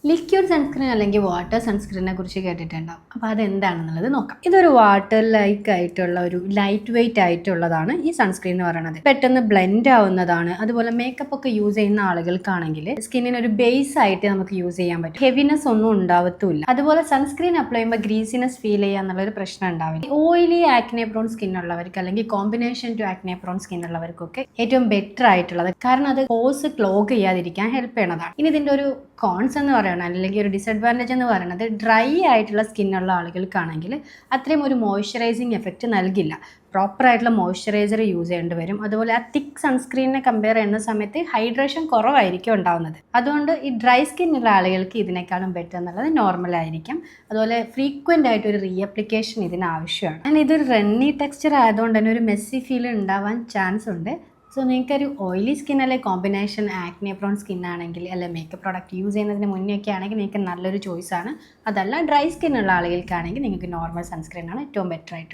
Liquid sunscreen അല്ലെങ്കിൽ water സൺസ്ക്രീനെ കുറിച്ച് കേട്ടിട്ടുണ്ടാവും. അപ്പോൾ അതെന്താണെന്നുള്ളത് നോക്കാം. ഇതൊരു വാട്ടർ ലൈക്ക് ആയിട്ടുള്ള ഒരു ലൈറ്റ് വെയിറ്റ് ആയിട്ടുള്ളതാണ് ഈ സൺസ്ക്രീൻ എന്ന് പറയുന്നത്. പെട്ടെന്ന് ബ്ലെൻഡ് ആവുന്നതാണ്. അതുപോലെ മേക്കപ്പ് ഒക്കെ യൂസ് ചെയ്യുന്ന ആളുകൾക്കാണെങ്കിൽ സ്കിന്നിന് ഒരു ബേസ് ആയിട്ട് നമുക്ക് യൂസ് ചെയ്യാൻ പറ്റും. ഹെവിനെസ് ഒന്നും ഉണ്ടാവത്തില്ല. അതുപോലെ സൺസ്ക്രീൻ അപ്ലൈ ചെയ്യുമ്പോൾ ഗ്രീസിനെസ് ഫീൽ ചെയ്യാന്നുള്ളൊരു പ്രശ്നം ഉണ്ടാവില്ല. ഓയിലി ആക്നെ പ്രോൺ സ്കിൻ ഉള്ളവർക്ക് അല്ലെങ്കിൽ combination to acne prone skin ഉള്ളവർക്കൊക്കെ ഏറ്റവും ബെറ്റർ ആയിട്ടുള്ളത്, കാരണം അത് പോസ് ക്ലോഗ് ചെയ്യാതിരിക്കാൻ ഹെൽപ്പ് ചെയ്യണതാണ്. ഇനി ഇതിന്റെ ഒരു കോൺസ് എന്ന് പറയുന്നത് അല്ലെങ്കിൽ ഒരു ഡിസഡ്വാൻറ്റേജ് എന്ന് പറയുന്നത്, ഡ്രൈ ആയിട്ടുള്ള സ്കിന്നുള്ള ആളുകൾക്കാണെങ്കിൽ അത്രയും ഒരു മോയ്സ്ചറൈസിങ് എഫക്റ്റ് നൽകില്ല. പ്രോപ്പർ ആയിട്ടുള്ള മോയ്സ്ചറൈസർ യൂസ് ചെയ്യേണ്ടി വരും. അതുപോലെ ആ തിക്ക് സൺസ്ക്രീനിനെ കമ്പയർ ചെയ്യുന്ന സമയത്ത് ഹൈഡ്രേഷൻ കുറവായിരിക്കും ഉണ്ടാവുന്നത്. അതുകൊണ്ട് ഈ ഡ്രൈ സ്കിന്നുള്ള ആളുകൾക്ക് ഇതിനേക്കാളും ബെറ്റർ എന്നുള്ളത് നോർമൽ ആയിരിക്കും. അതുപോലെ ഫ്രീക്വൻ്റ് ആയിട്ട് ഒരു റീഅപ്ലിക്കേഷൻ ഇതിന് ആവശ്യമാണ്. ആൻഡ് ഇതൊരു റണ്ണി ടെക്സ്ചർ ആയതുകൊണ്ട് തന്നെ ഒരു മെസ്സി ഫീൽ ഉണ്ടാവാൻ ചാൻസ് ഉണ്ട്. സോ നിങ്ങൾക്കൊരു ഓയിലി സ്കിൻ അല്ലെങ്കിൽ കോമ്പിനേഷൻ ആക്നെ പ്രോൺ സ്കിൻ ആണെങ്കിൽ, അല്ലെങ്കിൽ മേക്കപ്പ് പ്രോഡക്റ്റ് യൂസ് ചെയ്യുന്നതിന് മുന്നേ ഒക്കെ ആണെങ്കിൽ നിങ്ങൾക്ക് നല്ലൊരു ചോയ്സാണ്. അതല്ല ഡ്രൈ സ്കിൻ ഉള്ള ആളുകൾക്കാണെങ്കിൽ നിങ്ങൾക്ക് നോർമൽ സൺസ്ക്രീനാണ് ഏറ്റവും ബെറ്റർ ആയിട്ട്.